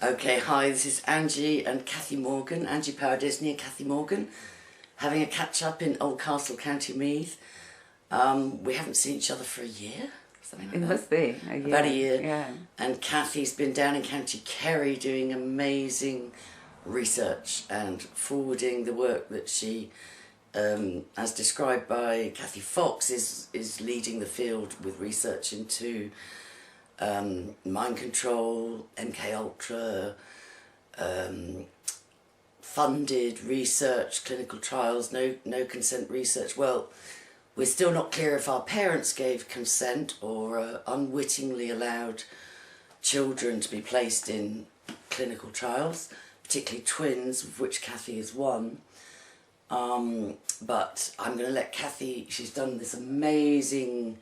Okay, hi, this is Angie and Cathy Morgan, Angie Power Disney and Cathy Morgan, having a catch-up in Oldcastle, County Meath. We haven't seen each other for a year, something like that. It must be a year. About a year. Yeah. And Cathy's been down in County Kerry doing amazing research and forwarding the work that she, as described by Cathy Fox, is leading the field with research into mind control, MK Ultra, funded research, clinical trials, no consent research. Well, we're still not clear if our parents gave consent or unwittingly allowed children to be placed in clinical trials, particularly twins, of which Cathy is one. But I'm going to let Cathy, she's done this amazing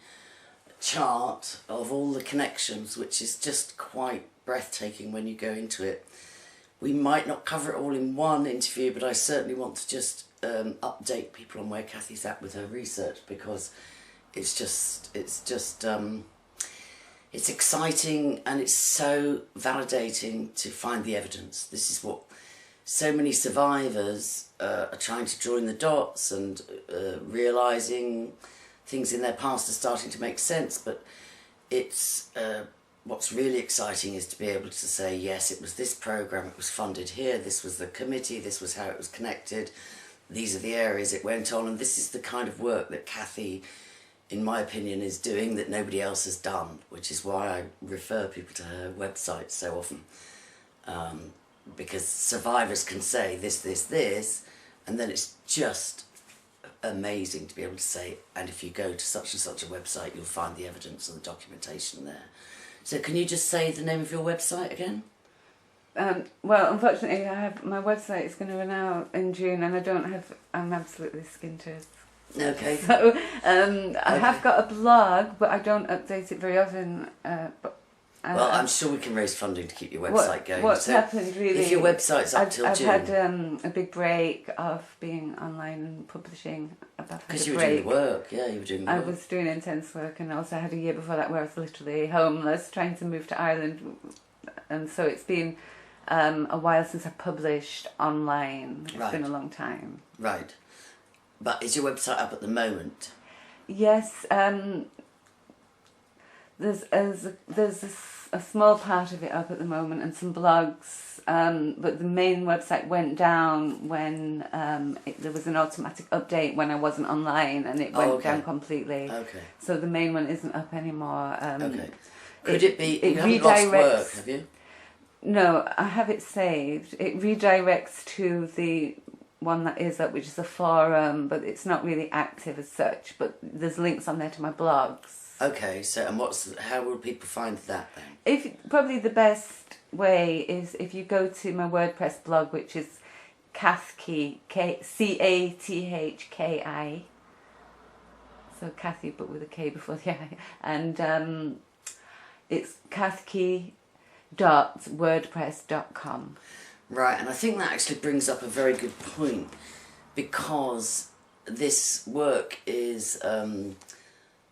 chart of all the connections, which is just quite breathtaking when you go into it. We might not cover it all in one interview, but I certainly want to just update people on where Cathy's at with her research, because it's exciting and it's so validating to find the evidence. This is what so many survivors are trying to join the dots and realising things in their past are starting to make sense, but it's what's really exciting is to be able to say, yes, it was this programme, it was funded here, this was the committee, this was how it was connected, these are the areas it went on, and this is the kind of work that Cathy, in my opinion, is doing that nobody else has done, which is why I refer people to her website so often, because survivors can say this, and then it's just amazing to be able to say, and if you go to such and such a website, you'll find the evidence and the documentation there. So can you just say the name of your website again? Well, unfortunately, my website is going to run out in June, and I'm absolutely skinters. Okay. So I have got a blog, but I don't update it very often. Well, I'm sure we can raise funding to keep your website going. What's happened really? If your website's up till June. I've had a big break of being online and publishing. Because you were doing the work, yeah, you were doing the work. I was doing intense work, and also had a year before that where I was literally homeless, trying to move to Ireland, and so it's been a while since I published online. It's been a long time. Right. But is your website up at the moment? Yes. There's a small part of it up at the moment, and some blogs, but the main website went down when there was an automatic update when I wasn't online, and it went down completely. Okay. So the main one isn't up anymore. Okay. Could it be, you haven't lost work, have you? No, I have it saved. It redirects to the one that is up, which is a forum, but it's not really active as such, but there's links on there to my blogs. Okay, so and how will people find that then? Probably the best way is if you go to my WordPress blog, which is Cathki, Cathki, so Cathy but with a K before the I, and it's cathki.wordpress.com. Right, and I think that actually brings up a very good point, because this work is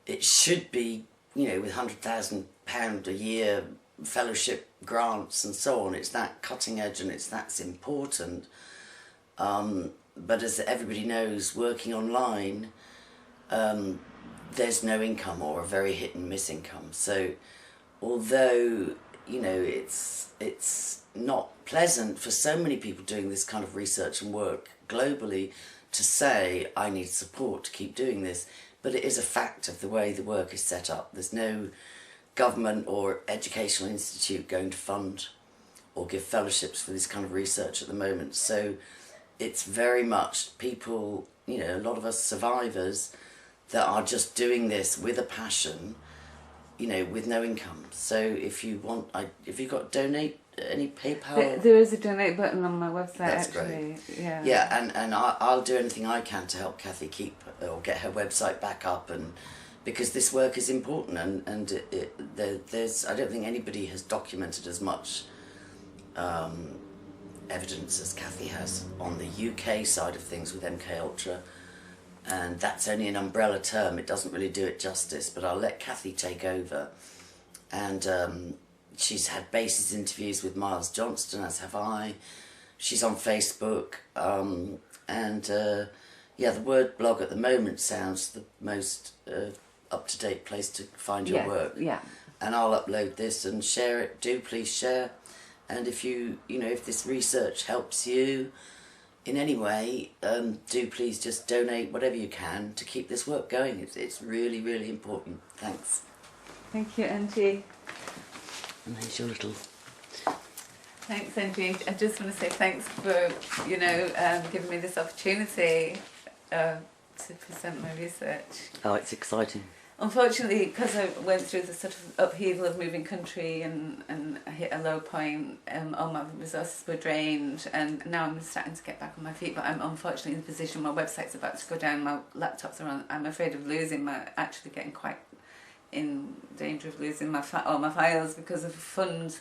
it should be, with £100,000 a year fellowship grants and so on. It's that cutting edge and that's important. But as everybody knows, working online, there's no income or a very hit and miss income. So although, it's not pleasant for so many people doing this kind of research and work globally to say, I need support to keep doing this. But it is a fact of the way the work is set up. There's no government or educational institute going to fund or give fellowships for this kind of research at the moment. So it's very much people, a lot of us survivors that are just doing this with a passion, with no income. So if you want, if you've got donate, any PayPal? There is a donate button on my website. That's actually. Great. Yeah. Yeah, and I'll do anything I can to help Cathy keep or get her website back up, and because this work is important, and there's I don't think anybody has documented as much evidence as Cathy has on the UK side of things with MK Ultra, and that's only an umbrella term. It doesn't really do it justice, but I'll let Cathy take over, and she's had basis interviews with Miles Johnston, as have I. She's on Facebook, and yeah, the Word blog at the moment sounds the most up-to-date place to find your work. Yeah. And I'll upload this and share it. Do please share. And if if this research helps you in any way, do please just donate whatever you can to keep this work going. It's really, really important. Thanks. Thank you, Angie. And here's your little... Thanks, Angie. I just want to say thanks for, giving me this opportunity to present my research. Oh, it's exciting. Unfortunately, because I went through the sort of upheaval of moving country and I hit a low point, all my resources were drained, and now I'm starting to get back on my feet, but I'm unfortunately in the position my website's about to go down, my laptops are on, I'm afraid of actually getting quite in danger of losing all my files because of funds.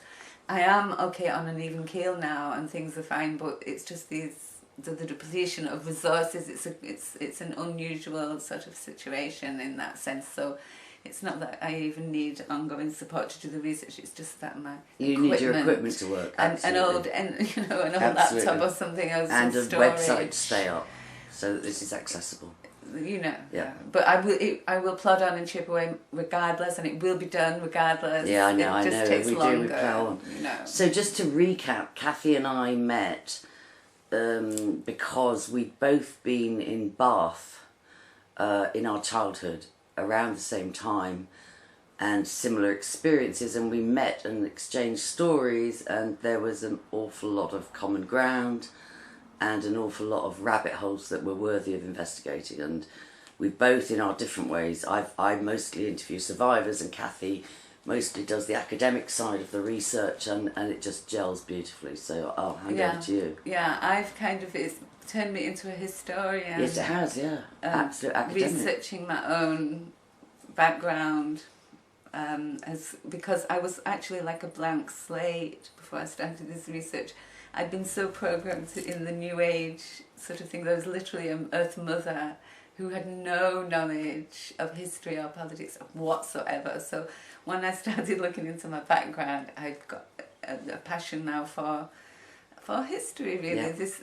I am okay on an even keel now and things are fine, but it's just the depletion of resources. It's an unusual sort of situation in that sense. So it's not that I even need ongoing support to do the research. It's just that you need your equipment to work. An old laptop or something else and a storage. website to stay up so that this is accessible. Yeah. But I will plod on and chip away regardless, and it will be done regardless. Yeah, I know. It just takes longer. We plow on. So just to recap, Kathy and I met because we'd both been in Bath in our childhood around the same time and similar experiences, and we met and exchanged stories, and there was an awful lot of common ground and an awful lot of rabbit holes that were worthy of investigating. And we both, in our different ways, I mostly interview survivors, and Kathy mostly does the academic side of the research, and it just gels beautifully. So I'll hand over to you. Yeah, it's turned me into a historian. Yes, it has, yeah. Absolute academic. Researching my own background, because I was actually like a blank slate before I started this research. I'd been so programmed in the New Age sort of thing. There was literally an Earth Mother who had no knowledge of history or politics whatsoever. So when I started looking into my background, I've got a passion now for history, really, this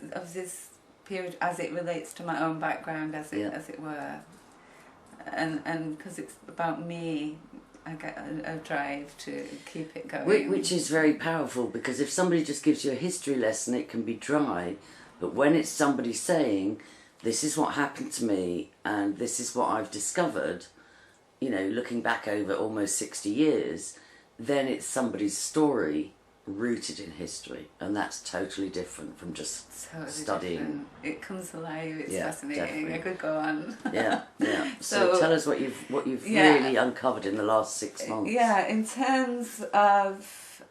period as it relates to my own background, as it were, and because it's about me, I get a drive to keep it going. Which is very powerful, because if somebody just gives you a history lesson, it can be dry. But when it's somebody saying, this is what happened to me and this is what I've discovered, looking back over almost 60 years, then it's somebody's story rooted in history, and that's totally different from just studying. Different. It comes alive. It's fascinating. Definitely. I could go on. Yeah. So tell us what you've really uncovered in the last 6 months. Yeah, in terms of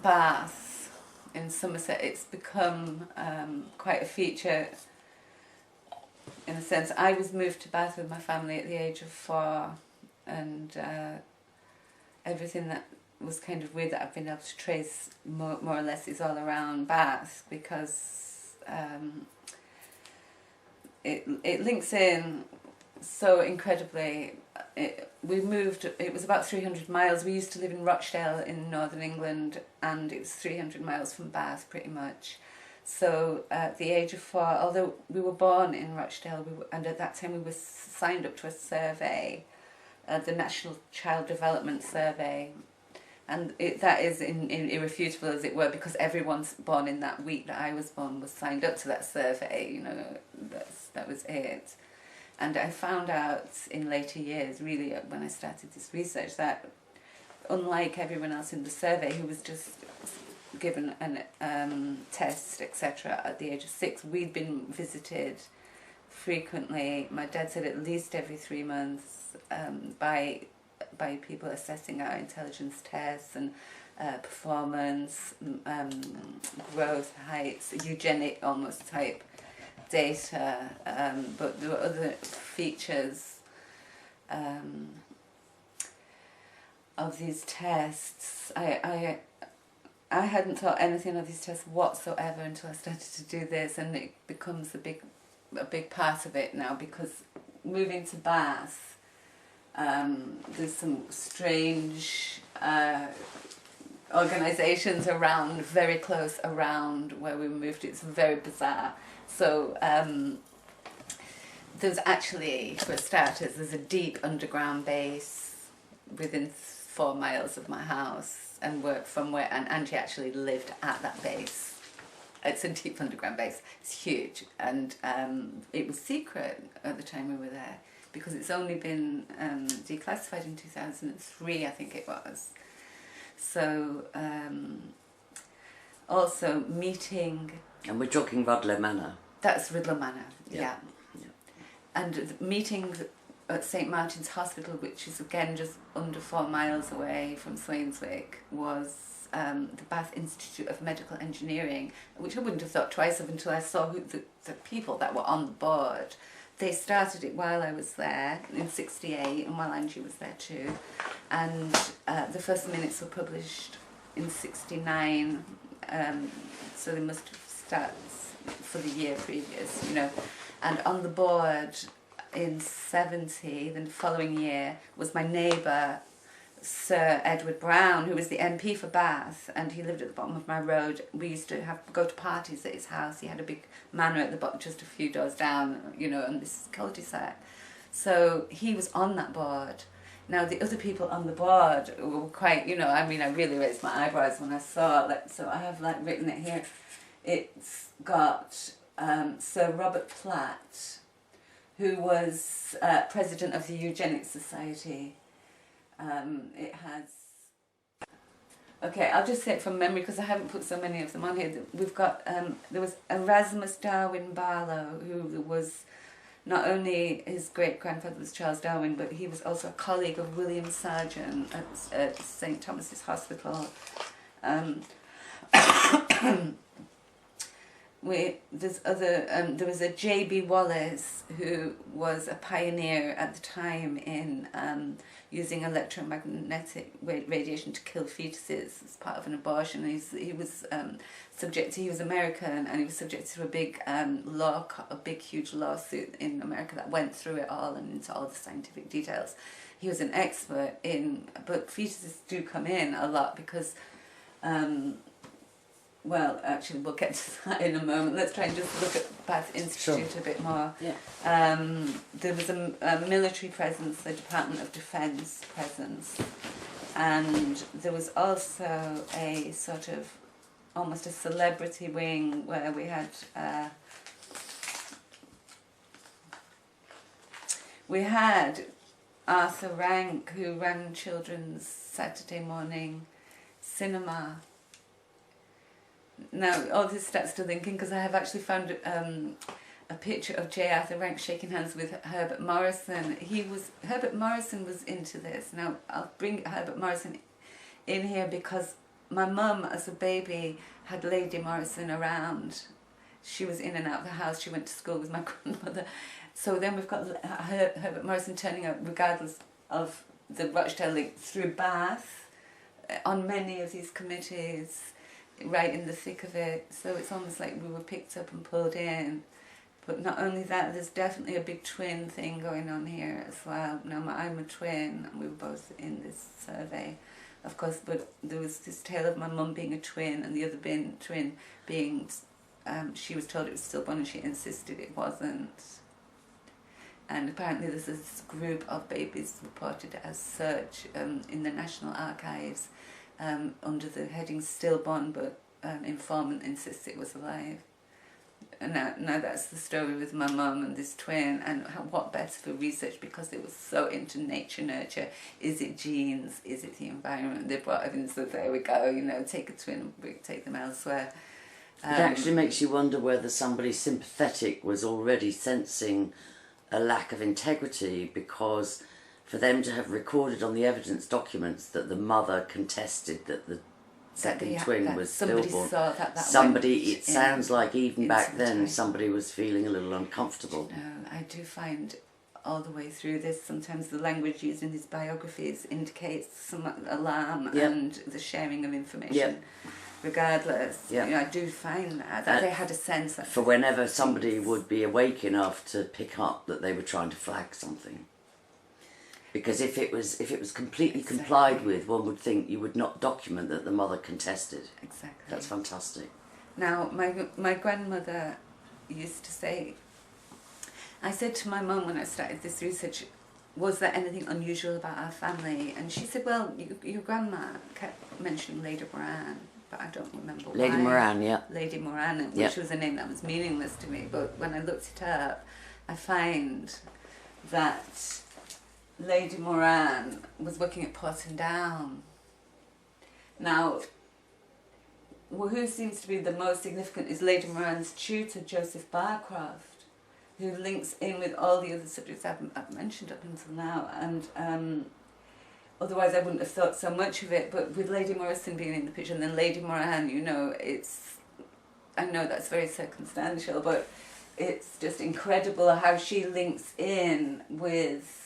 Bath in Somerset, it's become quite a feature. In a sense, I was moved to Bath with my family at the age of 4, and everything that was kind of weird that I've been able to trace more or less is all around Bath, because it links in so incredibly. We moved, it was about 300 miles. We used to live in Rochdale in northern England, and it was 300 miles from Bath pretty much. So at the age of 4, although we were born in Rochdale, and at that time we were signed up to a survey, the National Child Development Survey, and that is irrefutable, as it were, because everyone born in that week that I was born was signed up to that survey. That was it. And I found out in later years, really, when I started this research, that unlike everyone else in the survey who was just given an test, etc., at the age of 6, we'd been visited frequently. My dad said at least every 3 months, by people assessing our intelligence tests and performance, growth, heights, eugenic almost type data, but there were other features of these tests. I hadn't thought anything of these tests whatsoever until I started to do this, and it becomes a big part of it now, because moving to Bath There's some strange organisations around, very close around where we moved. It's very bizarre. So there's actually, for starters, there's a deep underground base within 4 miles of my house, and and Angie actually lived at that base. It's a deep underground base. It's huge, and it was secret at the time we were there because it's only been declassified in 2003, I think it was. So also meeting. And we're talking Rudloe Manor. That's Rudloe Manor, yeah. Yeah. And the meeting at St Martin's Hospital, which is again just under 4 miles away from Swanswick, was the Bath Institute of Medical Engineering, which I wouldn't have thought twice of until I saw the people that were on the board. They started it while I was there in '68 and while Angie was there too. And the first minutes were published in '69, so they must have started for the year previous, you know. And on the board in '70, the following year, was my neighbour, Sir Edward Brown, who was the MP for Bath, and he lived at the bottom of my road. We used to go to parties at his house. He had a big manor at the bottom, just a few doors down, you know, on this cul-de-sac. So he was on that board. Now the other people on the board were quite, you know, I mean, I really raised my eyebrows when I saw it. So I have like written it here. It's got Sir Robert Platt, who was president of the Eugenics Society. It has... Okay, I'll just say it from memory because I haven't put so many of them on here. We've got, there was Erasmus Darwin Barlow, who was not only his great-grandfather was Charles Darwin, but he was also a colleague of William Sargent at St Thomas's Hospital. There was a J.B. Wallace, who was a pioneer at the time in using electromagnetic radiation to kill fetuses as part of an abortion. He was American, and he was subjected to a big huge lawsuit in America that went through it all and into all the scientific details. He was an expert but fetuses do come in a lot because well, actually, we'll get to that in a moment. Let's try and just look at Bath Institute a bit more. Yeah. There was a military presence, the Department of Defence presence, and there was also a sort of almost a celebrity wing where we had Arthur Rank, who ran children's Saturday morning cinema. Now, all this starts to thinking because I have actually found a picture of J. Arthur Rank shaking hands with Herbert Morrison. Herbert Morrison was into this. Now, I'll bring Herbert Morrison in here because my mum, as a baby, had Lady Morrison around. She was in and out of the house. She went to school with my grandmother. So then we've got Herbert Morrison turning up, regardless of the Rochdale link, through Bath, on many of these committees, right in the thick of it. So it's almost like we were picked up and pulled in. But not only that, there's definitely a big twin thing going on here as well. Now, I'm a twin, and we were both in this survey, of course, but there was this tale of my mum being a twin and the other twin being, she was told it was stillborn and she insisted it wasn't. And apparently there's this group of babies reported as such in the National Archives, under the heading stillborn, but informant insists it was alive. And now that's the story with my mum and this twin, and what better for research because it was so into nature nurture. Is it genes? Is it the environment? They brought evidence that there we go, you know, take a twin and take them elsewhere. It actually makes you wonder whether somebody sympathetic was already sensing a lack of integrity, because for them to have recorded on the evidence documents that the mother contested that the second twin was stillborn. It sounds like even back then somebody was feeling a little uncomfortable. No, I do find all the way through this, sometimes the language used in his biographies indicates some alarm and the sharing of information. Regardless, you know, I do find that they had a sense that... For whenever somebody would be awake enough to pick up that they were trying to flag something. Because if it was completely complied with, one would think you would not document that the mother contested. Exactly. That's fantastic. Now, my grandmother used to say, I said to my mum when I started this research, was there anything unusual about our family? And she said, well, your grandma kept mentioning Lady Moran, but I don't remember why. Lady Moran, yeah. Lady Moran, which was a name that was meaningless to me, but when I looked it up, I find that Lady Moran was working at Porton. Now, who seems to be the most significant is Lady Moran's tutor, Joseph Barcroft, who links in with all the other subjects I've mentioned up until now, and otherwise I wouldn't have thought so much of it, but with Lady Morrison being in the picture and then Lady Moran, you know, I know that's very circumstantial, but it's just incredible how she links in with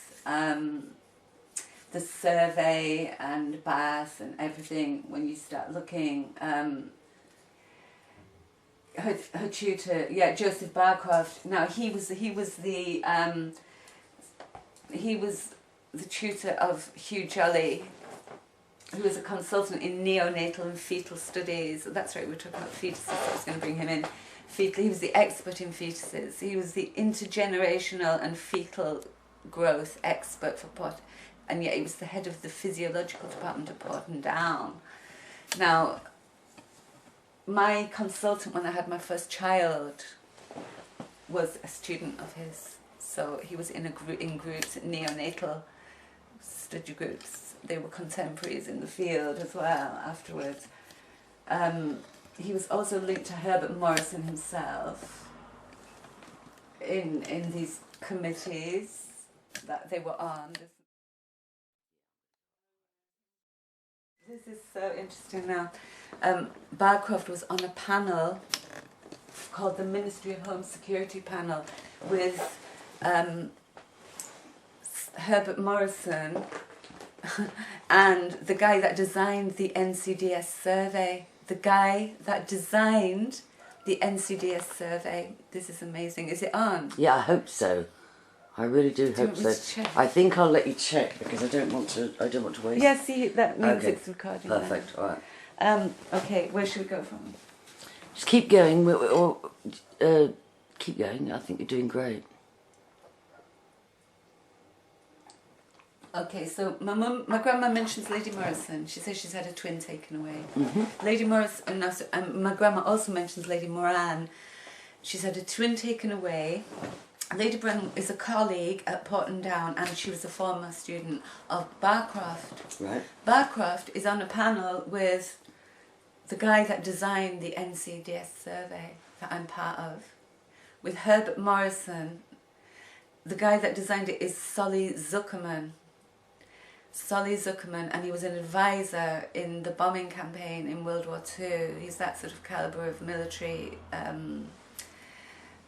the survey and Bath and everything when you start looking. Her tutor, Joseph Barcroft. Now he was the tutor of Hugh Jolly, who was a consultant in neonatal and fetal studies. That's right, we were talking about fetuses, so I was going to bring him in. He was the expert in fetuses. He was the intergenerational and fetal growth expert for Port, and yet he was the head of the physiological department at Porton Down. Now, my consultant when I had my first child was a student of his, so he was in groups, neonatal study groups. They were contemporaries in the field as well afterwards. He was also linked to Herbert Morrison himself in these committees that they were on. This is so interesting now. Barcroft was on a panel called the Ministry of Home Security panel with Herbert Morrison and the guy that designed the NCDS survey. The guy that designed the NCDS survey. This is amazing. Is it on? Yeah, I hope so. I really do hope so. I think I'll let you check because I don't want to waste. Yeah, see, that means it's recording. Perfect. All right. Okay, where should we go from? Just keep going, keep going. I think you're doing great. Okay, so my grandma mentions Lady Morrison. She says she's had a twin taken away. Mm-hmm. Lady Morrison, my grandma also mentions Lady Moran. She's had a twin taken away. Lady Moran is a colleague at Porton Down, and she was a former student of Barcroft. Right. Barcroft is on a panel with the guy that designed the NCDS survey that I'm part of, with Herbert Morrison. The guy that designed it is Solly Zuckerman. And he was an advisor in the bombing campaign in World War II. He's that sort of calibre of military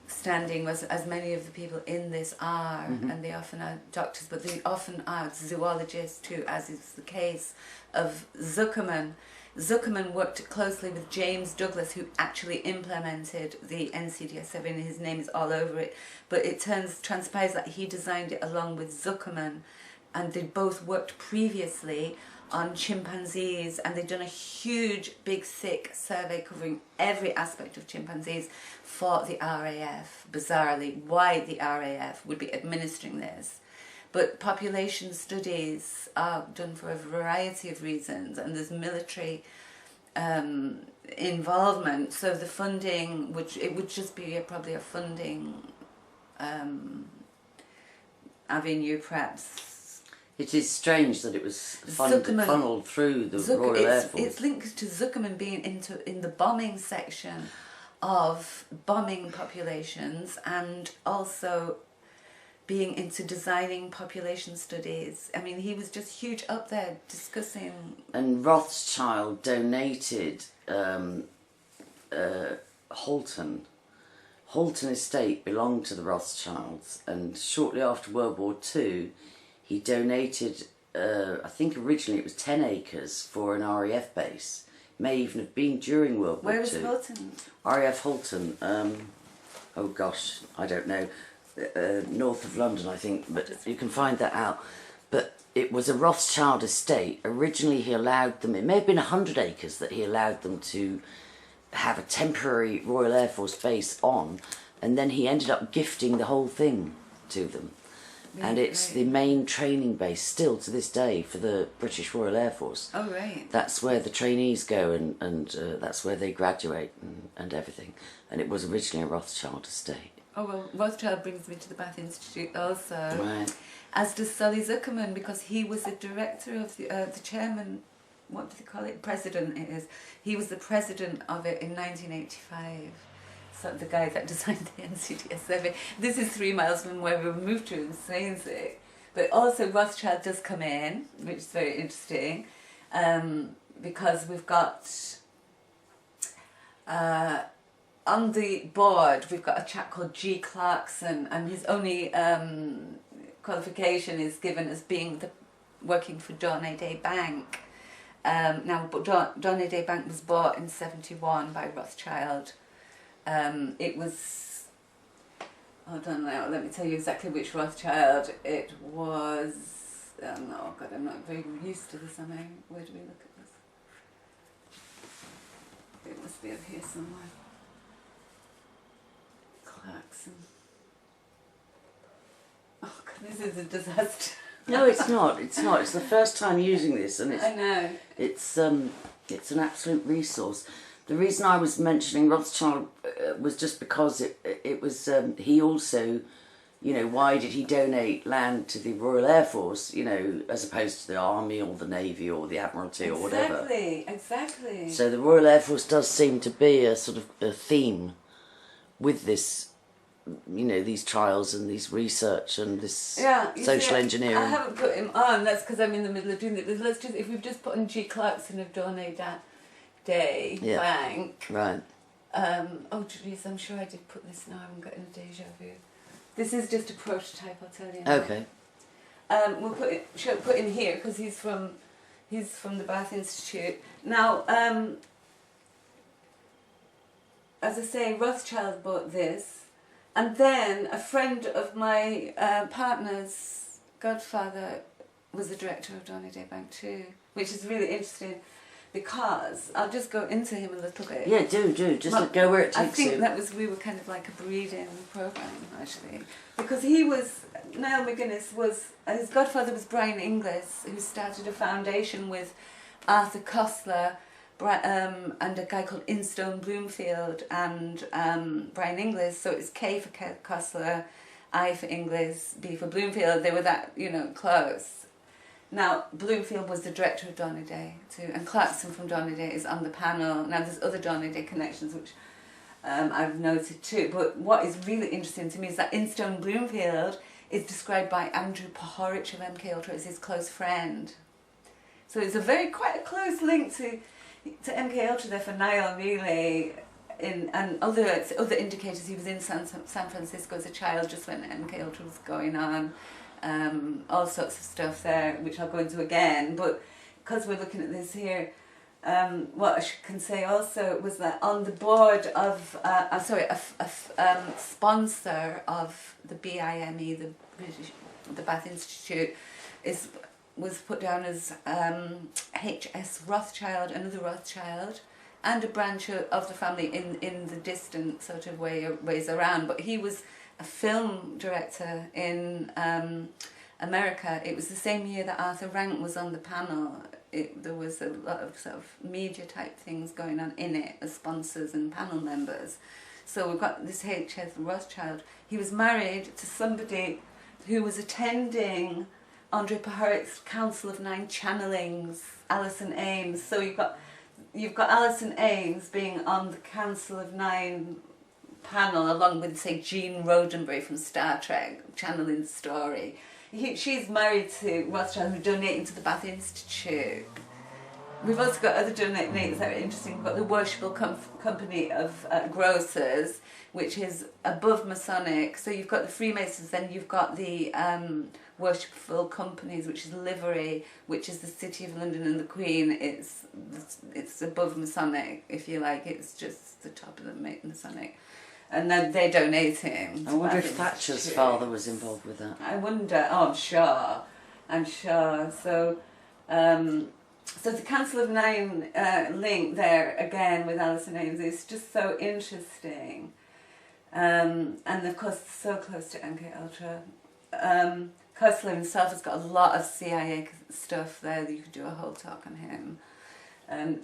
standing, as many of the people in this are, and they often are doctors, but they often are zoologists too, as is the case of Zuckerman. Zuckerman worked closely with James Douglas, who actually implemented the NCDS survey, and his name is all over it, but it transpires that he designed it along with Zuckerman, and they both worked previously on chimpanzees, and they've done a huge, big, thick survey covering every aspect of chimpanzees for the RAF. Bizarrely, why the RAF would be administering this. But population studies are done for a variety of reasons, and there's military involvement, so the funding, it would just be probably a funding avenue perhaps. It is strange that it was funneled through the Royal Air Force. It's linked to Zuckerman being in the bombing section of bombing populations, and also being into designing population studies. I mean, he was just huge up there discussing. And Rothschild donated Holton. Holton Estate belonged to the Rothschilds, and shortly after World War II, he donated, I think originally it was 10 acres for an RAF base. May even have been during World War II. Where was Holton? RAF Holton, oh gosh, I don't know, north of London I think, but you can find that out. But it was a Rothschild estate. Originally he allowed them, it may have been 100 acres that he allowed them to have a temporary Royal Air Force base on, and then he ended up gifting the whole thing to them. Really? And it's the main training base still to this day for the British Royal Air Force. Oh, right. That's where the trainees go, and that's where they graduate and everything. And it was originally a Rothschild estate. Oh, well, Rothschild brings me to the Bath Institute also. Right. As does Sully Zuckerman, because he was the director of the chairman, what do they call it? President it is. He was the president of it in 1985. So the guy that designed the NCDS survey. This is 3 miles from where we moved to in Swansea. But also Rothschild does come in, which is very interesting, because we've got... on the board, we've got a chap called G. Clarkson, and his only qualification is given as being working for Dornay Day Bank. Now, Dornay Day Bank was bought in '71 by Rothschild. It was... Hold on now, let me tell you exactly which Rothschild it was. Oh no, God, I'm not very used to this, am I? Where do we look at this? It must be up here somewhere. Clarkson. Oh God, this is a disaster. No, it's not. It's not. It's the first time using this, and I know. It's an absolute resource. The reason I was mentioning Rothschild was just because it was he also, you know, why did he donate land to the Royal Air Force, you know, as opposed to the Army or the Navy or the Admiralty or whatever. Exactly. So the Royal Air Force does seem to be a sort of a theme with this, you know, these trials and these research and this social engineering. I haven't put him on, that's because I'm in the middle of doing it. Let's just, if we've just put on G. Clarkson of Dornay Day Bank. Right. Oh jeez, I'm sure I did put this now, I'm getting a deja vu. This is just a prototype, I'll tell you now. Okay. We'll put him here because he's from the Bath Institute. Now, as I say, Rothschild bought this, and then a friend of my partner's godfather was the director of Dornay Day Bank too, which is really interesting because I'll just go into him a little bit. Yeah, do. Just go where it takes you. I think we were kind of like a breeding program, actually. Because he was, Niall McGuinness his godfather was Brian Inglis, who started a foundation with Arthur Koestler, and a guy called Instone Bloomfield and Brian Inglis. So it's K for Koestler, I for Inglis, B for Bloomfield. They were that, you know, close. Now, Bloomfield was the director of Dornay Day too, and Clarkson from Dornay Day is on the panel. Now, there's other Dornay Day connections which I've noted too, but what is really interesting to me is that Instone Bloomfield is described by Andrew Pohorich of MK Ultra as his close friend. So it's quite a close link to MK Ultra there for Niall, really. And other indicators, he was in San Francisco as a child just when MK Ultra was going on. All sorts of stuff there, which I'll go into again. But because we're looking at this here, what I can say also was that on the board of, a sponsor of the BIME, the Bath Institute, was put down as H.S. Rothschild, another Rothschild, and a branch of the family in the distant sort of ways around. But he was a film director in America. It was the same year that Arthur Rank was on the panel. There was a lot of sort of media type things going on in it as sponsors and panel members. So we've got this H.S. Rothschild. He was married to somebody who was attending Andre Pohoric's Council of Nine Channelings, Alison Ames. So you've got Alison Ames being on the Council of Nine panel along with, say, Gene Roddenberry from Star Trek, channeling the story. She's married to Rothschild, who's donating to the Bath Institute. We've also got other donators that are interesting. We've got the Worshipful Company of Grocers, which is above Masonic. So you've got the Freemasons, then you've got the Worshipful Companies, which is Livery, which is the City of London and the Queen. It's above Masonic, if you like. It's just the top of the Masonic. And then they're donating. I wonder if Thatcher's father was involved with that. I wonder. Oh, I'm sure. I'm sure. So, so the Council of Nine link there again with Alison Ames is just so interesting, and of course so close to MK Ultra. Kessler himself has got a lot of CIA stuff there that you could do a whole talk on him, and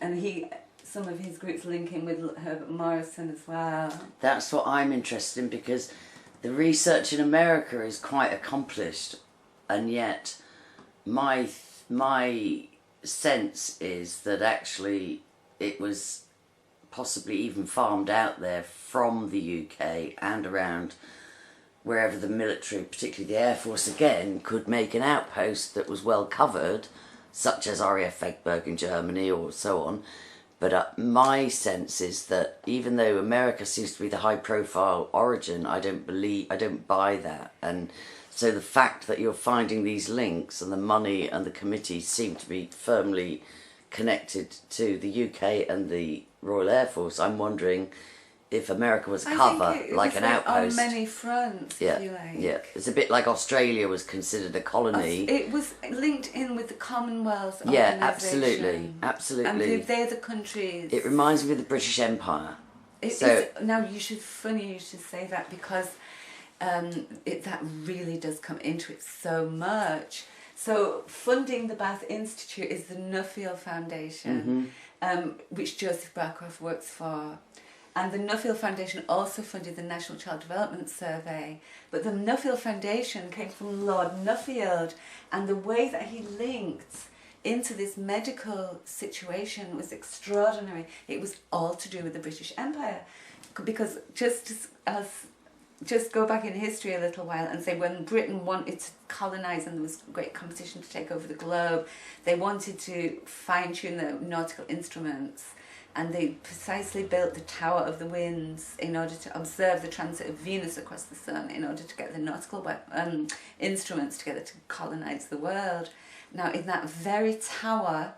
some of his groups link in with Herbert Morrison as well. That's what I'm interested in, because the research in America is quite accomplished, and yet my sense is that actually it was possibly even farmed out there from the UK and around wherever the military, particularly the Air Force again, could make an outpost that was well covered, such as RAF Egberg in Germany or so on. But my sense is that even though America seems to be the high-profile origin, I don't buy that. And so the fact that you're finding these links and the money and the committees seem to be firmly connected to the UK and the Royal Air Force, I'm wondering if America was cover, like an outpost. On many fronts, if you like. Yeah, it's a bit like Australia was considered a colony. It was linked in with the Commonwealth Yeah, organisation. absolutely. And they're the countries. It reminds me of the British Empire. Now you should say that, because that really does come into it so much. So funding the Bath Institute is the Nuffield Foundation, which Joseph Barcroft works for. And the Nuffield Foundation also funded the National Child Development Survey. But the Nuffield Foundation came from Lord Nuffield, and the way that he linked into this medical situation was extraordinary. It was all to do with the British Empire. Because just go back in history a little while and say, when Britain wanted to colonise and there was great competition to take over the globe, they wanted to fine-tune the nautical instruments. And they precisely built the Tower of the Winds in order to observe the transit of Venus across the sun, in order to get the nautical instruments together to colonise the world. Now, in that very tower,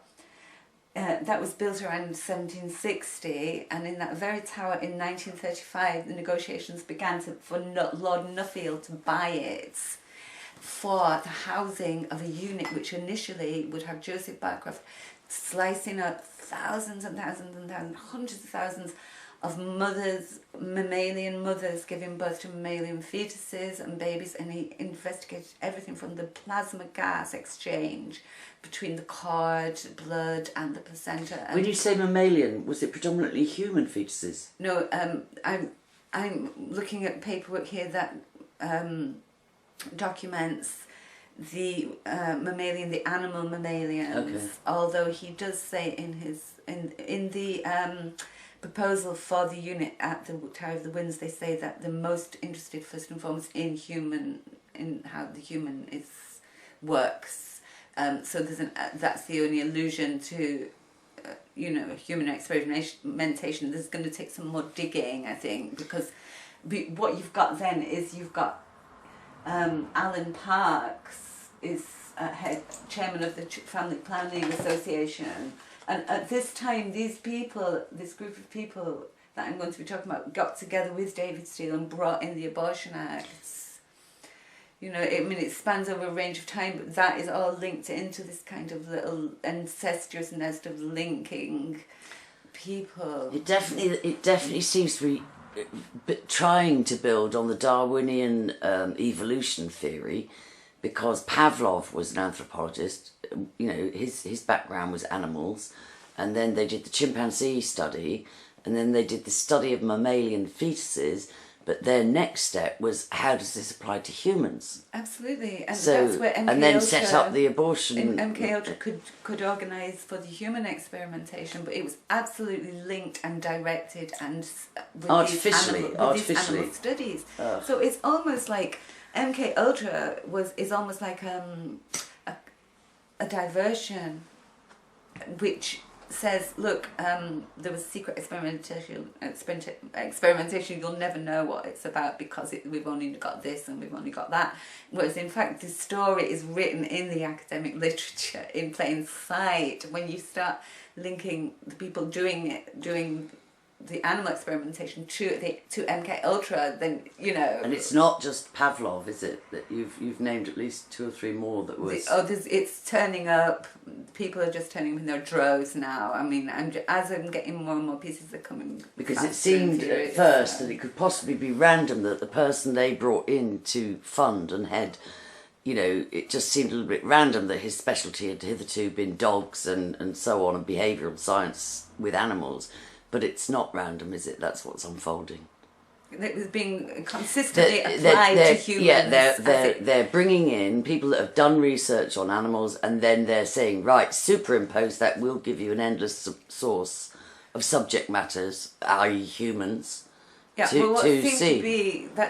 that was built around 1760, and in that very tower in 1935, the negotiations began for Lord Nuffield to buy it for the housing of a unit which initially would have Joseph Barcroft slicing up thousands and thousands and thousands, hundreds of thousands of mothers, mammalian mothers giving birth to mammalian fetuses and babies, and he investigated everything from the plasma gas exchange between the cord, blood and the placenta. When you say mammalian, was it predominantly human fetuses? No, I'm looking at paperwork here that documents the mammalian, the animal mammalians. Okay. Although he does say in the proposal for the unit at the Tower of the Winds, they say that they're most interested first and foremost in how the human works. So that's the only allusion to human experimentation. There's going to take some more digging, I think, because what you've got then is you've got Alan Parks is chairman of the Family Planning Association, and at this time this group of people that I'm going to be talking about got together with David Steele and brought in the Abortion Acts. It spans over a range of time, but that is all linked into this kind of little incestuous nest of linking people. It definitely seems to be trying to build on the Darwinian evolution theory, because Pavlov was an anthropologist. His background was animals, and then they did the chimpanzee study, and then they did the study of mammalian fetuses. But their next step was, how does this apply to humans? Absolutely, and that's where MK and then Ultra, set up the abortion. MK Ultra could organise for the human experimentation, but it was absolutely linked and directed and with artificially these animal studies. So it's almost like MK Ultra is almost like a diversion, which says, look, there was secret experimentation. You'll never know what it's about because we've only got this and we've only got that. Whereas in fact, the story is written in the academic literature in plain sight. When you start linking the people doing the animal experimentation to MK Ultra, then And it's not just Pavlov, is it? That you've named at least 2 or 3 more that was. It's turning up. People are just turning up in their droves now. I mean, as I'm getting more and more pieces that are coming. Because it seemed at first that it could possibly be random, that the person they brought in to fund and head, it just seemed a little bit random that his specialty had hitherto been dogs and so on, and behavioural science with animals. But it's not random, is it? That's what's unfolding. It was being consistently applied to humans. Yeah, they're bringing in people that have done research on animals, and then they're saying, right, superimpose that, we'll give you an endless source of subject matters, i.e. humans, this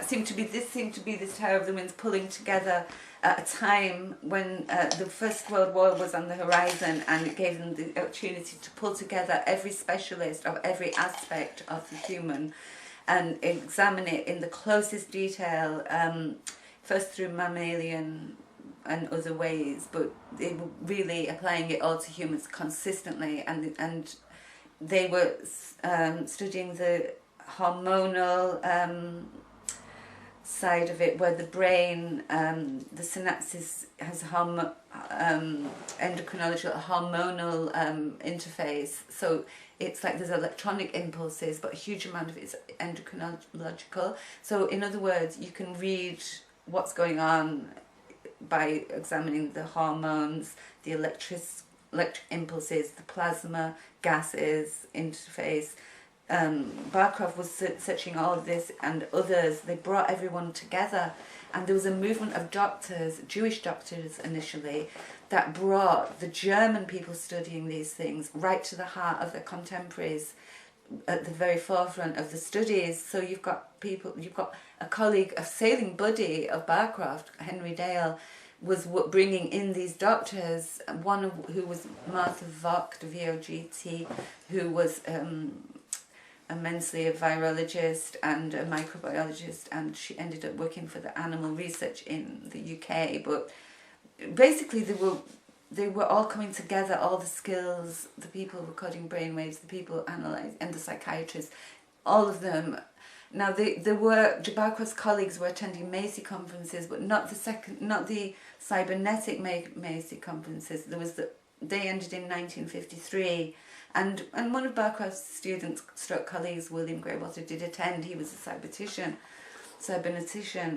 seemed to be this Tower of the Winds pulling together at a time when the First World War was on the horizon, and it gave them the opportunity to pull together every specialist of every aspect of the human and examine it in the closest detail, first through mammalian and other ways, but they were really applying it all to humans consistently, and they were studying the hormonal side of it, where the brain, the synapses has endocrinological hormonal interface. So it's like there's electronic impulses, but a huge amount of it is endocrinological. So in other words, you can read what's going on by examining the hormones, the electric impulses, the plasma, gases, interface. Barkov was searching all of this and others. They brought everyone together, and there was a movement of doctors, Jewish doctors initially, that brought the German people studying these things right to the heart of their contemporaries, at the very forefront of the studies. So you've got a colleague, a sailing buddy of Barcroft, Henry Dale, was bringing in these doctors, who was Martha Vogt, VOGT, who was immensely a virologist and a microbiologist, and she ended up working for the animal research in the UK. But basically they were all coming together, all the skills, the people recording brainwaves, the people analysing, and the psychiatrists, all of them. Now Barkrov's colleagues were attending Macy conferences, but not the cybernetic Macy conferences. They ended in 1953. And one of Barkrov's students, colleagues, William Greywater, did attend. He was a cybernetician.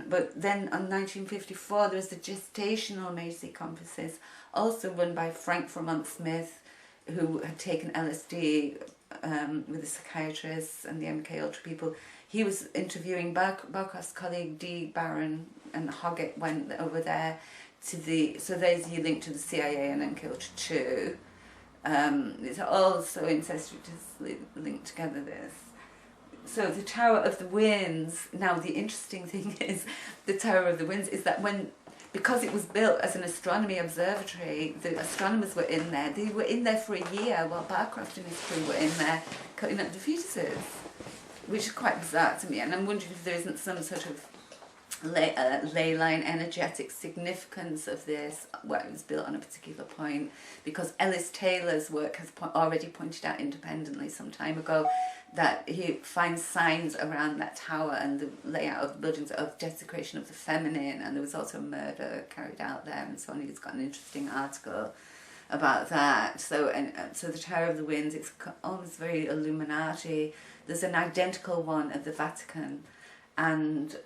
But then in 1954, there was the gestational Macy conferences, also run by Frank Vermont Smith, who had taken LSD with the psychiatrists and the MK Ultra people. He was interviewing Barkrov's colleague D. Barron, and Hoggett went over there so there's your link to the CIA and MK Ultra too. It's all so incestuously linked together, this. So the Tower of the Winds, now the interesting thing is, the Tower of the Winds is that because it was built as an astronomy observatory, the astronomers were in there. They were in there for a year while Barcroft and his crew were in there cutting up the fetuses, which is quite bizarre to me. And I'm wondering if there isn't some sort of ley line energetic significance of this, where it was built on a particular point, because Ellis Taylor's work has already pointed out independently some time ago that he finds signs around that tower and the layout of buildings of desecration of the feminine, and there was also a murder carried out there and so on. He's got an interesting article about that. So the Tower of the Winds, it's almost very Illuminati. There's an identical one at the Vatican, and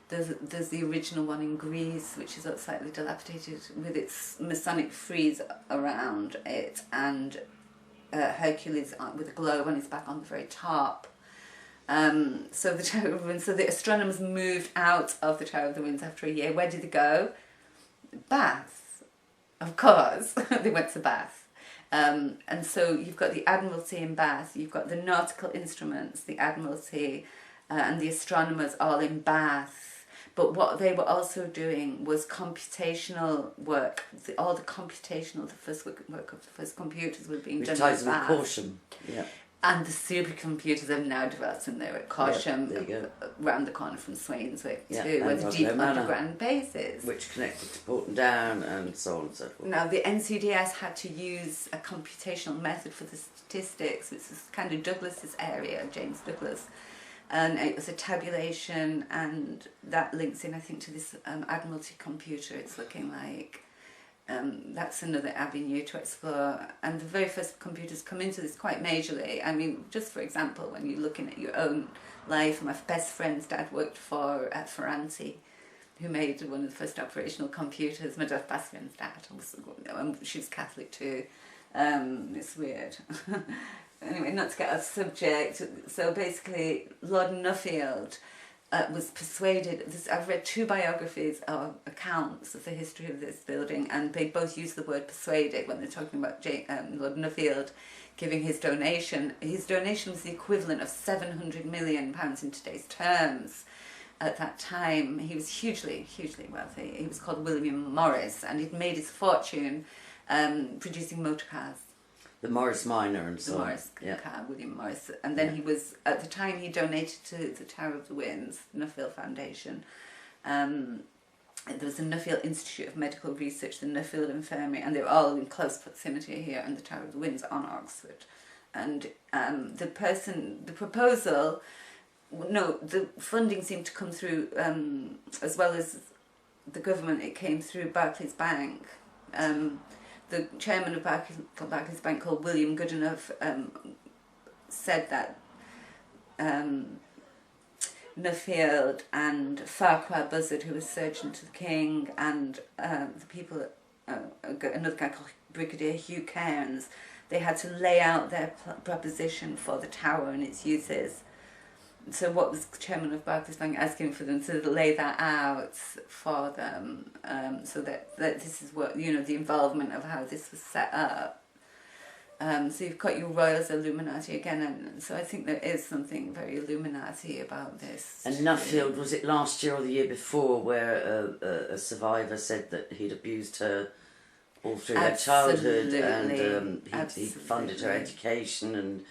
there's the original one in Greece, which is slightly dilapidated with its Masonic frieze around it, and Hercules with a globe on his back on the very top. So the Tower of the Winds. So the astronomers moved out of the Tower of the Winds after a year. Where did they go? Bath, of course. They went to Bath. And so you've got the Admiralty in Bath. You've got the nautical instruments, the Admiralty, and the astronomers all in Bath. But what they were also doing was computational work. The first work of the first computers were being done in Bath. Which ties with caution. Yeah. And the supercomputers have now developed, and they're at Corsham, around the corner from Swainswick too, where the deep underground base is. Which connected to Porton Down and so on and so forth. Now, the NCDS had to use a computational method for the statistics, which is kind of Douglas's area, James Douglas. And it was a tabulation, and that links in, I think, to this Admiralty computer, it's looking like. That's another avenue to explore, and the very first computers come into this quite majorly. I mean, just for example, when you're looking at your own life, my best friend's dad worked for Ferranti, who made one of the first operational computers. My dad, Bastian's dad, she was Catholic too. It's weird. Anyway, not to get off subject, so basically Lord Nuffield was persuaded. I've read 2 biographies or accounts of the history of this building, and they both use the word persuaded when they're talking about Lord Nuffield giving his donation. His donation was the equivalent of £700 million in today's terms. At that time, he was hugely, hugely wealthy. He was called William Morris, and he'd made his fortune producing motor cars. The Morris Minor and so on. The Morris car, William Morris. And then he was, at the time, he donated to the Tower of the Winds, the Nuffield Foundation. There was the Nuffield Institute of Medical Research, the Nuffield Infirmary, and they were all in close proximity here, and the Tower of the Winds on Oxford. And the funding seemed to come through, as well as the government, it came through Barclays Bank. The chairman of Barclays Bank, called William Goodenough, said that Nuffield and Farquhar Buzzard, who was surgeon to the King, and the people, another guy called Brigadier Hugh Cairns, they had to lay out their proposition for the tower and its uses. So what was the chairman of Barclays Bank asking for them to lay that out for them, so that this is what, the involvement of how this was set up. So you've got your Royals Illuminati again, and so I think there is something very Illuminati about this. And Nuffield, was it last year or the year before, where a survivor said that he'd abused her all through her childhood, and he funded her education and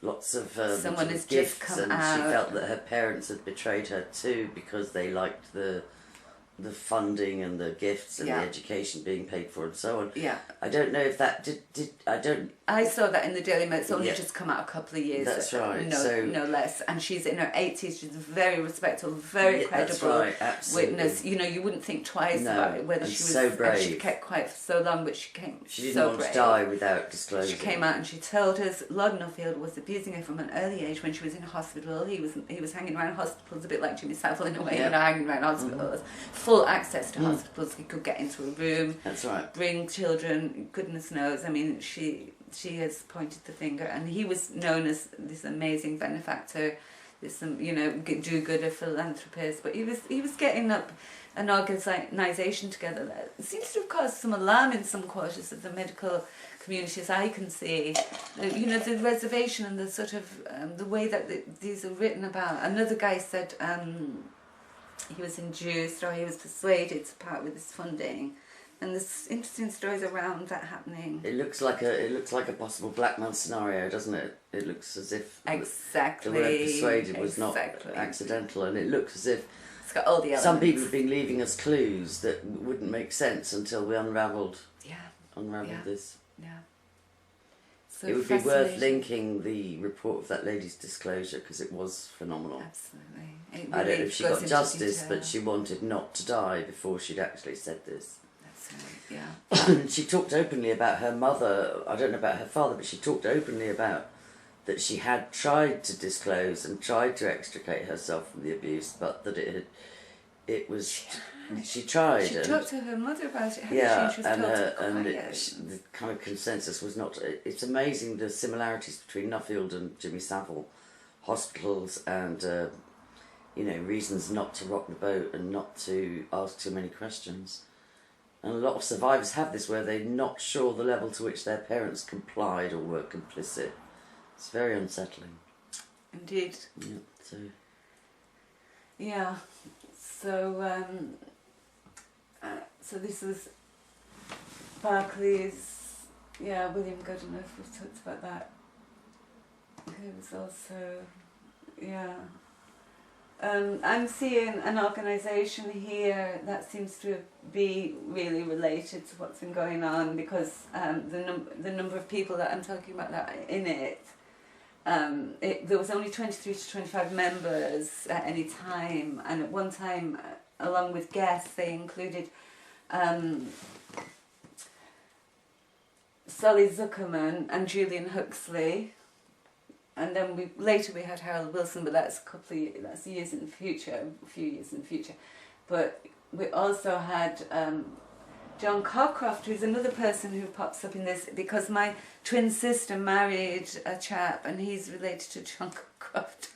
lots of someone has gifts, just come and out. She felt that her parents had betrayed her too, because they liked the funding and the gifts and the education being paid for and so on. Yeah. I don't know if that did I saw that in the Daily Mail. It's only just come out a couple of years. That's right. No less. And she's in her 80s. She's a very respectable, very credible witness. You wouldn't think twice about it, whether she was so brave. And she kept quiet for so long, but she came. She didn't want to die without disclosing. She came out and she told us Lord Nuffield was abusing her from an early age when she was in hospital. He was hanging around hospitals, a bit like Jimmy Savile in a way. Hanging around hospitals, full access to hospitals. He could get into a room. That's right. Bring children. Goodness knows. I mean, she has pointed the finger, and he was known as this amazing benefactor, this do-gooder philanthropist. But he was getting up an organisation together that seems to have caused some alarm in some quarters of the medical community, as I can see. The reservation and the sort of the way that these are written about. Another guy said he was induced or he was persuaded to part with his funding. And there's interesting stories around that happening. It looks like a possible blackmail scenario, doesn't it? It looks as if the word persuaded was not accidental, and it looks as if it's got all the elements. Some people have been leaving us clues that wouldn't make sense until we unravelled this. Yeah. So it would be worth linking the report of that lady's disclosure, because it was phenomenal. Absolutely. I don't know if she got justice, but she wanted not to die before she'd actually said this. Yeah. She talked openly about her mother. I don't know about her father, but she talked openly about that she had tried to disclose and tried to extricate herself from the abuse, but that she tried. She talked to her mother about it. The kind of consensus was not. It's amazing the similarities between Nuffield and Jimmy Savile hospitals, and reasons not to rock the boat and not to ask too many questions. And a lot of survivors have this, where they're not sure the level to which their parents complied or were complicit. It's very unsettling. Indeed. Yeah. So this was Barclays. Yeah, William Goodenough. We've talked about that. there was also, yeah. I'm seeing an organisation here that seems to be really related to what's been going on, because the number of people that I'm talking about that are in it, there was only 23 to 25 members at any time, and at one time, along with guests, they included Sally Zuckerman and Julian Huxley, and then later we had Harold Wilson, but that's that's years in the future, a few years in the future. But we also had John Cockcroft, who's another person who pops up in this, because my twin sister married a chap and he's related to John Cockcroft.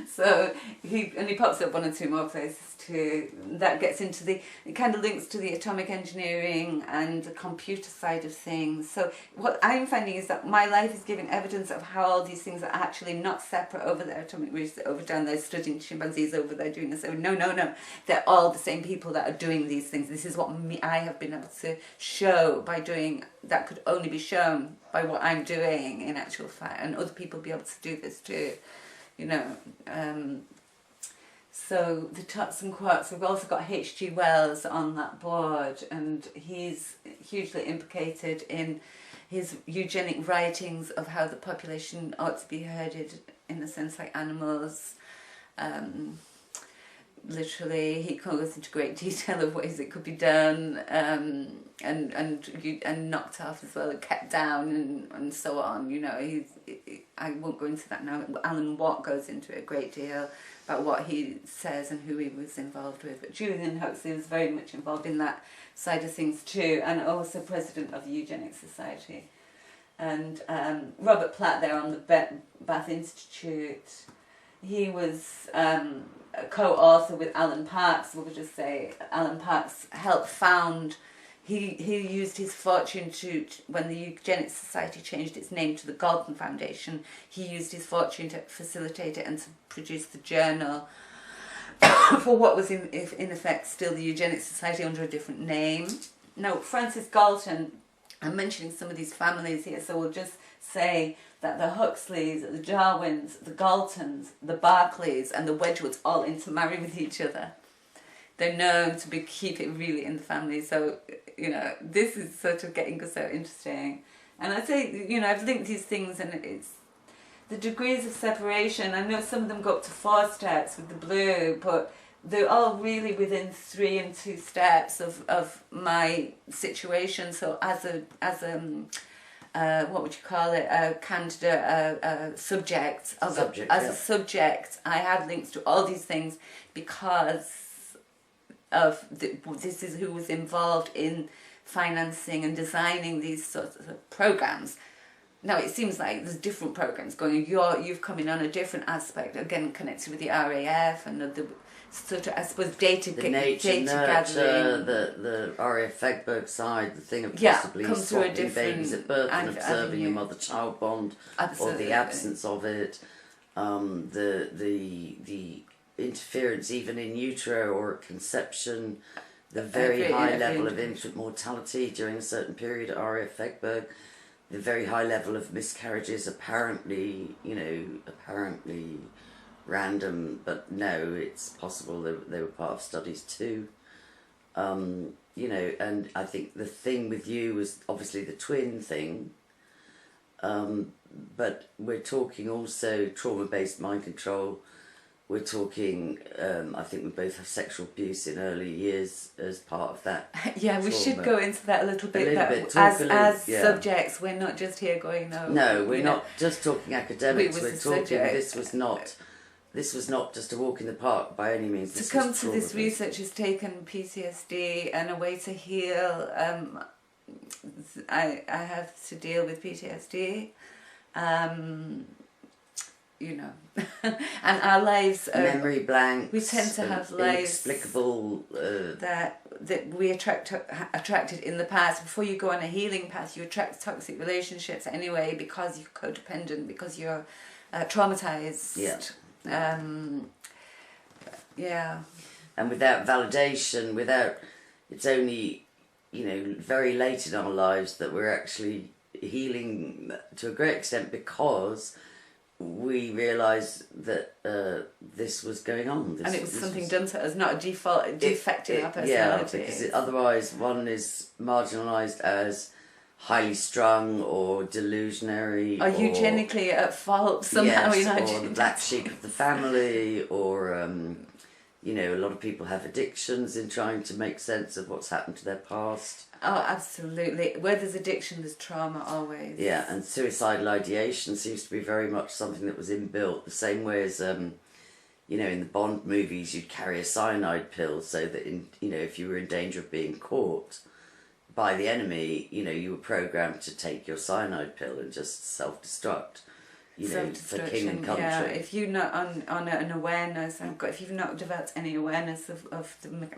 So he pops up one or two more places too. That gets into it kind of links to the atomic engineering and the computer side of things. So what I'm finding is that my life is giving evidence of how all these things are actually not separate over there. Atomic research over down there studying chimpanzees, over there doing this. No. They're all the same people that are doing these things. This is what I have been able to show by doing, that could only be shown by what I'm doing in actual fact, and other people be able to do this too. So the Tots and Quarks, we've also got H.G. Wells on that board, and he's hugely implicated in his eugenic writings of how the population ought to be herded in a sense like animals. Literally, he goes into great detail of ways it could be done, and knocked off as well, and kept down, and so on. I won't go into that now. Alan Watt goes into it a great deal about what he says and who he was involved with. But Julian Huxley was very much involved in that side of things too, and also president of the Eugenics Society. And Robert Platt there on the Bath Institute, he was a co-author with Alan Parks. We'll just say Alan Parks helped found. He used his fortune to, when the Eugenics Society changed its name to the Galton Foundation, he used his fortune to facilitate it and to produce the journal for what was in effect still the Eugenics Society under a different name. Now, Francis Galton, I'm mentioning some of these families here, so we'll just say that the Huxleys, the Darwins, the Galtons, the Barclays and the Wedgwoods all intermarry with each other. They're known to keep it really in the family, so this is sort of getting so interesting. And I'd say, I've linked these things, and it's the degrees of separation. I know some of them go up to 4 steps with the blue, but they're all really within 3 and 2 steps of my situation. So as a what would you call it, a candidate, a subject, a subject, I had links to all these things because of this is who was involved in financing and designing these sorts of programs. Now it seems like there's different programs going. You've come in on a different aspect, again connected with the RAF and the sort of, I suppose, data gathering. The RAF Fegberg side, the thing of possibly swapping babies at birth and observing a mother-child bond, or the absence of it, the interference even in utero or at conception, the very high level of infant mortality during a certain period at RAF Fegberg, the very high level of miscarriages, apparently random, but no, it's possible they were part of studies too. And I think the thing with you was obviously the twin thing, but we're talking also trauma-based mind control. We're talking, I think we both have sexual abuse in early years as part of that. Yeah, we should go into that a little bit. As subjects, we're not just here going, no, we're not just talking academics, we're talking, this was not just a walk in the park by any means. To come to this research has taken PTSD and a way to heal. I have to deal with PTSD. And our lives are memory blanks. We tend to have lives inexplicable that we attracted in the past. Before you go on a healing path, you attract toxic relationships anyway because you're codependent, because you're traumatized. And without validation, it's only very late in our lives that we're actually healing to a great extent, because we realised that this was going on. And it was something done to us, not a defect in our personality. Yeah, because otherwise one is marginalised as highly strung or delusionary. Or eugenically at fault somehow. Yes, or the black sheep of the family, or, you know, a lot of people have addictions in trying to make sense of what's happened to their past. Oh, absolutely. Where there's addiction, there's trauma always. Yeah, and suicidal ideation seems to be very much something that was inbuilt, the same way as, you know, in the Bond movies, you'd carry a cyanide pill so that, if you were in danger of being caught by the enemy, you were programmed to take your cyanide pill and just self-destruct, for king and country. Yeah, if you're not on an awareness, if you've not developed any awareness of the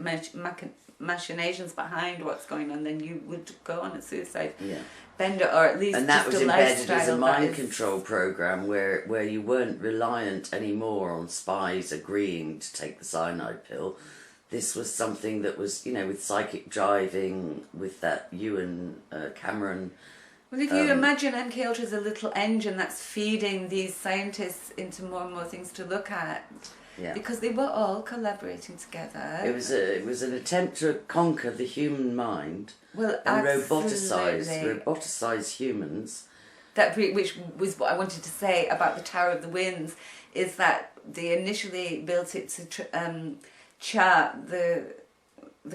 machinations behind what's going on, then you would go on a suicide bender, or at least. And that just was embedded as a mind is... control program where you weren't reliant anymore on spies agreeing to take the cyanide pill. This was something that was, with psychic driving, with that Ewan Cameron. Well, if you imagine MK Ultra as a little engine that's feeding these scientists into more and more things to look at. Yeah. Because they were all collaborating together. It was an attempt to conquer the human mind, and roboticize humans. Which was what I wanted to say about the Tower of the Winds, is that they initially built it to chart the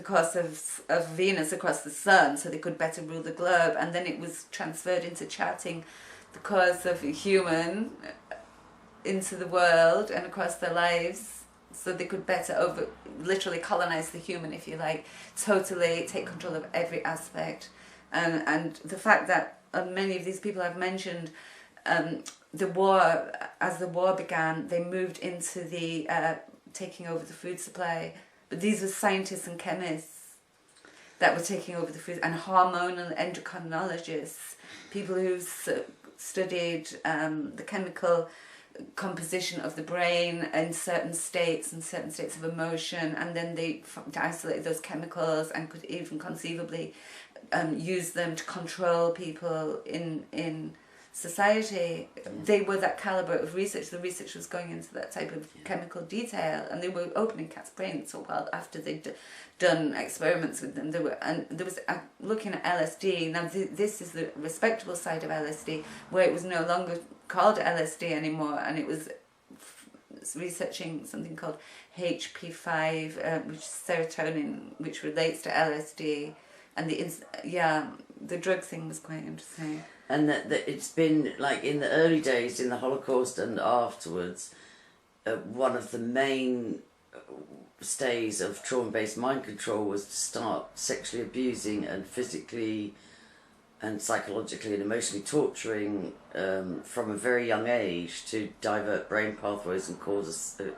course of Venus across the sun, so they could better rule the globe, and then it was transferred into charting the course of a human into the world and across their lives, so they could better literally colonize the human, if you like, totally take control of every aspect. And the fact that many of these people I've mentioned, as the war began, they moved into the taking over the food supply, but these were scientists and chemists that were taking over the food, and hormonal endocrinologists, people who studied the chemical composition of the brain in certain states of emotion, and then they isolated those chemicals and could even conceivably use them to control people in society. They were that caliber of research. The research was going into that type of chemical detail, and they were opening cats' brains. So well, after they'd done experiments with them, there was looking at LSD. Now this is the respectable side of LSD, where it was no longer called LSD anymore, and it was researching something called HP5, which is serotonin, which relates to LSD, and the drug thing was quite interesting. And that it's been, like, in the early days, in the Holocaust and afterwards, one of the main stays of trauma-based mind control was to start sexually abusing and physically and psychologically and emotionally torturing from a very young age to divert brain pathways and cause the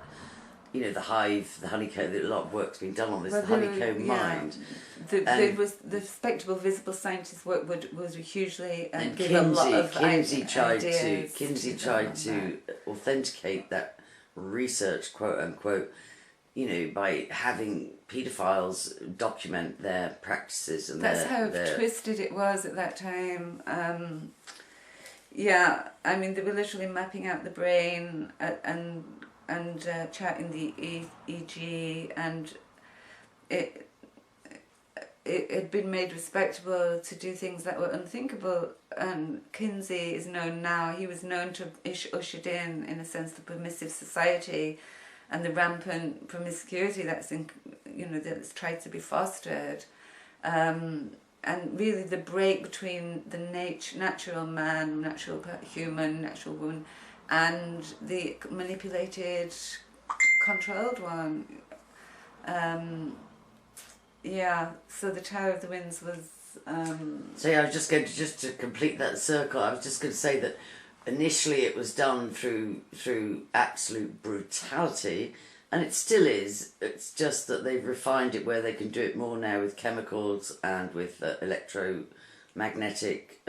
honeycomb. A lot of work's been done on this, the honeycomb mind. The respectable visible scientists' work was hugely give a lot of Kinsey tried to authenticate that research, quote unquote, by having paedophiles document their practices and that's how twisted it was at that time. They were literally mapping out the brain and charting the EEG, and it had been made respectable to do things that were unthinkable. And Kinsey is known now. He was known to have ushered in a sense, the permissive society and the rampant promiscuity that's that's tried to be fostered, and really the break between the natural man, natural human, natural woman, and the manipulated, controlled one. So the Tower of the Winds was... So I was just going to complete that circle, I was just going to say that initially it was done through absolute brutality, and it still is. It's just that they've refined it where they can do it more now with chemicals and with electromagnetic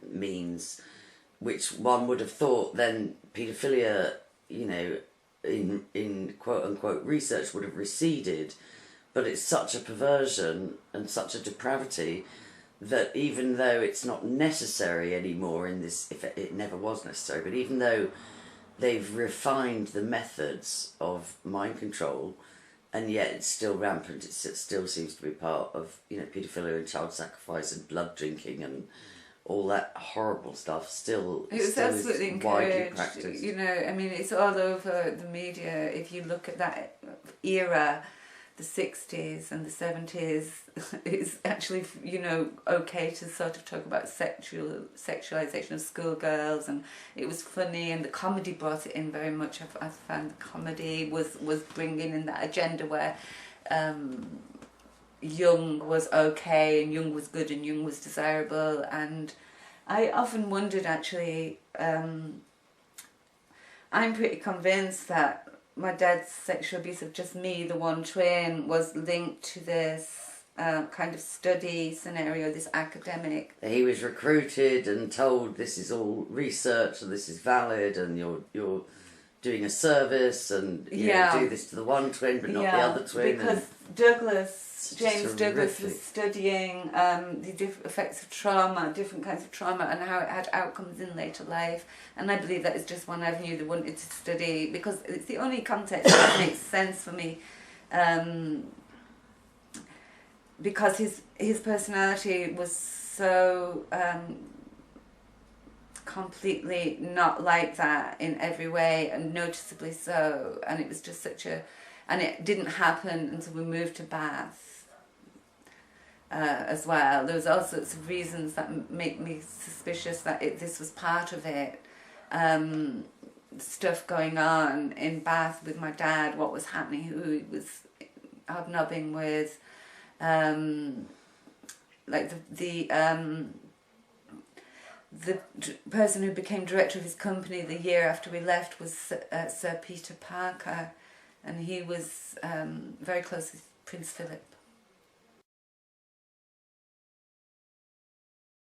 means, which one would have thought then paedophilia, in quote unquote research would have receded, but it's such a perversion and such a depravity that even though it's not necessary anymore in this, if it never was necessary, but even though they've refined the methods of mind control, and yet it's still rampant, it still seems to be part of, you know, paedophilia and child sacrifice and blood drinking and all that horrible stuff still, it was still absolutely is widely encouraged. practiced. You know, I mean, it's all over the media. If you look at that era, the 60s and the 70s, it's actually, you know, okay to sort of talk about sexualization of schoolgirls, and it was funny, and the comedy brought it in very much. I found the comedy was bringing in that agenda where young was okay and young was good and young was desirable. And I often wondered, actually, I'm pretty convinced that my dad's sexual abuse of just me, the one twin, was linked to this kind of study scenario, this academic. He was recruited and told this is all research and this is valid and you're doing a service and you know, do this to the one twin but not the other twin. Because James Douglas was studying the different effects of trauma, different kinds of trauma, and how it had outcomes in later life. And I believe that is just one avenue they wanted to study, because it's the only context that makes sense for me. Because his personality was so completely not like that in every way, and noticeably so. And it was just such a... And it didn't happen until we moved to Bath as well. There was all sorts of reasons that make me suspicious that this was part of it. Stuff going on in Bath with my dad, what was happening, who he was hobnobbing with. Like the person who became director of his company the year after we left was Sir Peter Parker, and he was very close with Prince Philip.